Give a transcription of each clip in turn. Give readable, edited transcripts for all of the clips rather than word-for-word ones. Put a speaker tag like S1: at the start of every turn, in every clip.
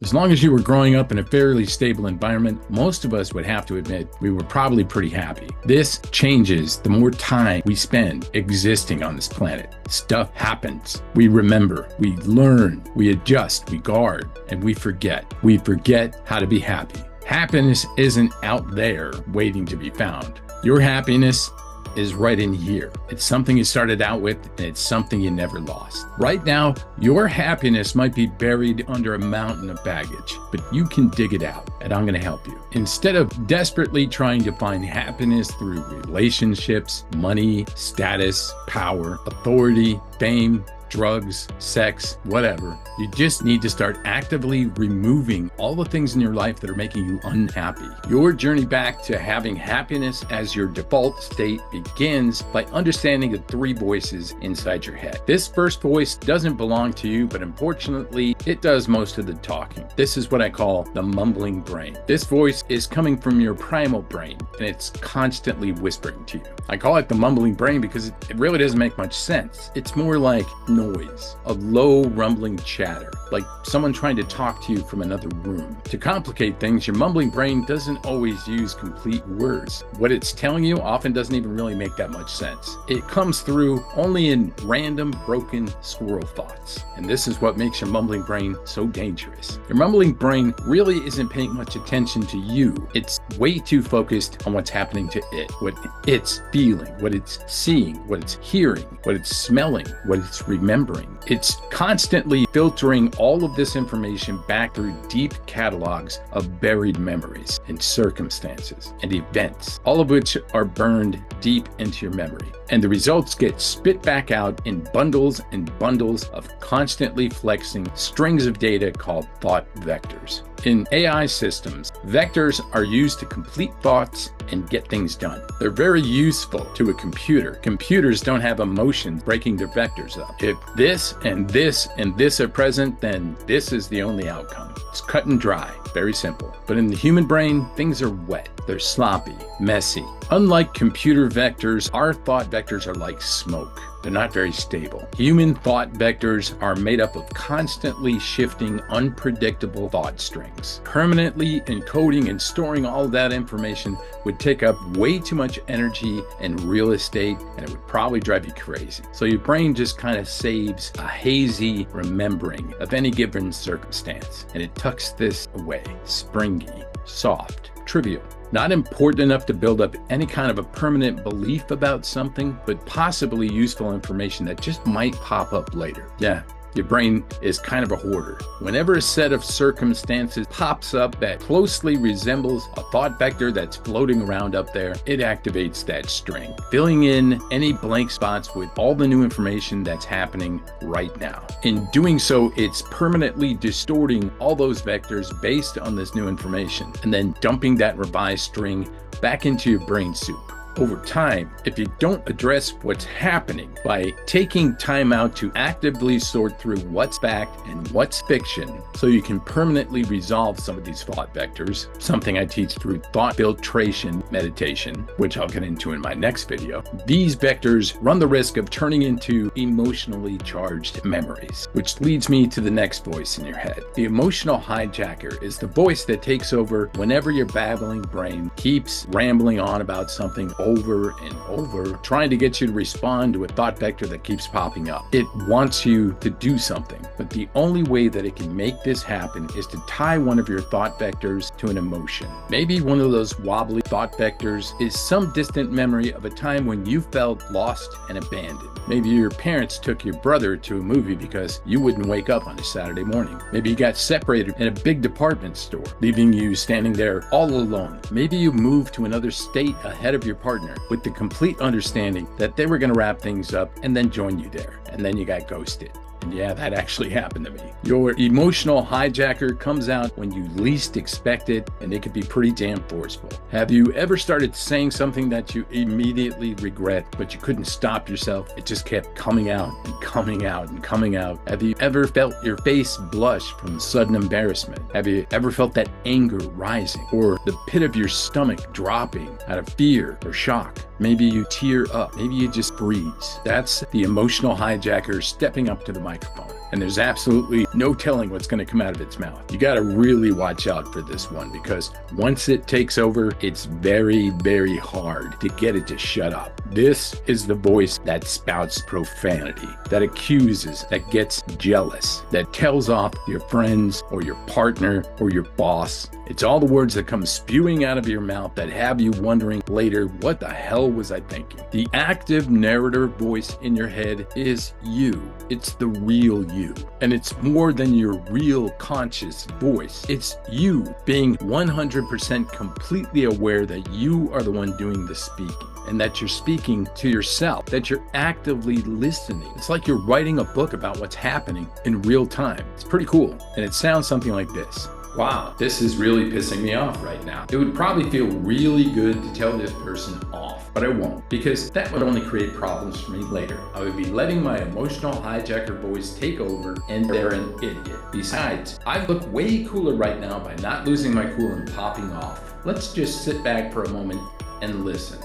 S1: As long as you were growing up in a fairly stable environment, most of us would have to admit we were probably pretty happy. This changes the more time we spend existing on this planet. Stuff happens. We remember, we learn, we adjust, we guard, and we forget. We forget how to be happy. Happiness isn't out there waiting to be found. Your happiness is right in here. It's something you started out with, and it's something you never lost. Right now, your happiness might be buried under a mountain of baggage, but you can dig it out, and I'm going to help you. Instead of desperately trying to find happiness through relationships, money, status, power, authority, fame, drugs, sex, whatever, you just need to start actively removing all the things in your life that are making you unhappy. Your journey back to having happiness as your default state begins by understanding the three voices inside your head. This first voice doesn't belong to you, but unfortunately, it does most of the talking. This is what I call the mumbling brain. This voice is coming from your primal brain, and it's constantly whispering to you. I call it the mumbling brain because it really doesn't make much sense. It's more like noise, a low rumbling chatter, like someone trying to talk to you from another room. To complicate things, your mumbling brain doesn't always use complete words. What it's telling you often doesn't even really make that much sense. It comes through only in random, broken squirrel thoughts. And this is what makes your mumbling brain so dangerous. Your mumbling brain really isn't paying much attention to you. It's way too focused on what's happening to it, what it's feeling, what it's seeing, what it's hearing, what it's smelling, what it's remembering. It's constantly filtering all of this information back through deep catalogs of buried memories and circumstances and events, all of which are burned deep into your memory. And the results get spit back out in bundles and bundles of constantly flexing strings of data called thought vectors. In AI systems, vectors are used to complete thoughts and get things done. They're very useful to a computer. Computers don't have emotions breaking their vectors up. If this and this and this are present, then this is the only outcome. It's cut and dry, very simple. But in the human brain, things are wet. They're sloppy, messy. Unlike computer vectors, our thought vectors are like smoke. They're not very stable. Human thought vectors are made up of constantly shifting, unpredictable thought strings. Permanently encoding and storing all of that information would take up way too much energy and real estate, and it would probably drive you crazy. So your brain just kind of saves a hazy remembering of any given circumstance, and it tucks this away, springy, soft, trivial. Not important enough to build up any kind of a permanent belief about something, but possibly useful information that just might pop up later. Yeah, your brain is kind of a hoarder. Whenever a set of circumstances pops up that closely resembles a thought vector that's floating around up there, it activates that string, filling in any blank spots with all the new information that's happening right now. In doing so, it's permanently distorting all those vectors based on this new information, and then dumping that revised string back into your brain soup. Over time, if you don't address what's happening by taking time out to actively sort through what's fact and what's fiction so you can permanently resolve some of these thought vectors, something I teach through thought filtration meditation, which I'll get into in my next video, these vectors run the risk of turning into emotionally charged memories, which leads me to the next voice in your head. The emotional hijacker is the voice that takes over whenever your babbling brain keeps rambling on about something over and over, trying to get you to respond to a thought vector that keeps popping up. It wants you to do something, but the only way that it can make this happen is to tie one of your thought vectors to an emotion. Maybe one of those wobbly thought vectors is some distant memory of a time when you felt lost and abandoned. Maybe your parents took your brother to a movie because you wouldn't wake up on a Saturday morning. Maybe you got separated in a big department store, leaving you standing there all alone. Maybe you moved to another state ahead of your partner with the complete understanding that they were going to wrap things up and then join you there. And then you got ghosted. And yeah, that actually happened to me. Your emotional hijacker comes out when you least expect it, and it can be pretty damn forceful. Have you ever started saying something that you immediately regret, but you couldn't stop yourself? It just kept coming out and coming out and coming out. Have you ever felt your face blush from sudden embarrassment? Have you ever felt that anger rising or the pit of your stomach dropping out of fear or shock? Maybe you tear up. Maybe you just freeze. That's the emotional hijacker stepping up to the microphone. And there's absolutely no telling what's going to come out of its mouth. You got to really watch out for this one, because once it takes over, it's very, very hard to get it to shut up. This is the voice that spouts profanity, that accuses, that gets jealous, that tells off your friends or your partner or your boss. It's all the words that come spewing out of your mouth that have you wondering later, what the hell was I thinking? The active narrator voice in your head is you. It's the real you. And it's more than your real conscious voice. It's you being 100% completely aware that you are the one doing the speaking, and that you're speaking to yourself, that you're actively listening. It's like you're writing a book about what's happening in real time. It's pretty cool. And it sounds something like this. Wow, this is really pissing me off right now. It would probably feel really good to tell this person off, but I won't, because that would only create problems for me later. I would be letting my emotional hijacker voice take over, and they're an idiot. Besides, I look way cooler right now by not losing my cool and popping off. Let's just sit back for a moment and listen.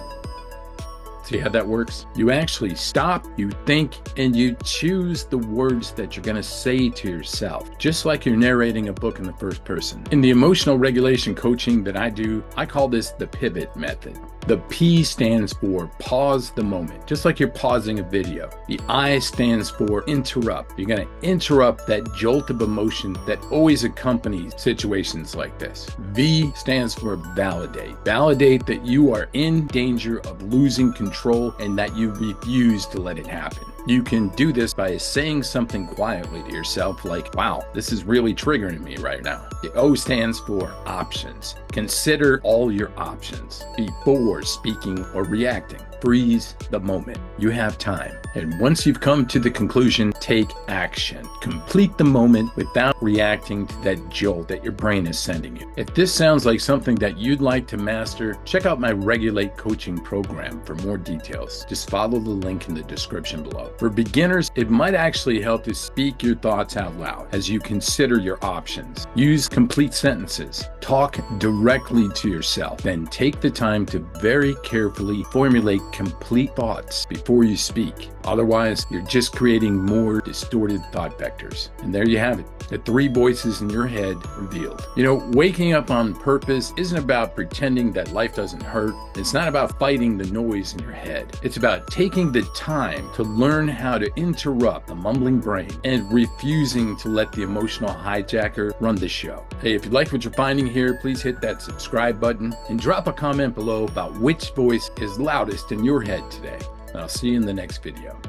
S1: See how that works? You actually stop, you think, and you choose the words that you're going to say to yourself, just like you're narrating a book in the first person. In the emotional regulation coaching that I do, I call this the pivot method. The P stands for pause the moment, just like you're pausing a video. The I stands for interrupt. You're going to interrupt that jolt of emotion that always accompanies situations like this. V stands for validate. Validate that you are in danger of losing control and that you refuse to let it happen. You can do this by saying something quietly to yourself like, wow, this is really triggering me right now. The O stands for options. Consider all your options before speaking or reacting. Freeze the moment. You have time. And once you've come to the conclusion, take action. Complete the moment without reacting to that jolt that your brain is sending you. If this sounds like something that you'd like to master, check out my Regulate coaching program for more details. Just follow the link in the description below. For beginners, it might actually help to speak your thoughts out loud as you consider your options. Use complete sentences. Talk directly to yourself. Then take the time to very carefully formulate complete thoughts before you speak. Otherwise, you're just creating more distorted thought vectors. And there you have it. The three voices in your head revealed. You know, waking up on purpose isn't about pretending that life doesn't hurt. It's not about fighting the noise in your head. It's about taking the time to learn how to interrupt the mumbling brain and refusing to let the emotional hijacker run the show. Hey, if you like what you're finding here, please hit that subscribe button and drop a comment below about which voice is loudest in your head today. And I'll see you in the next video.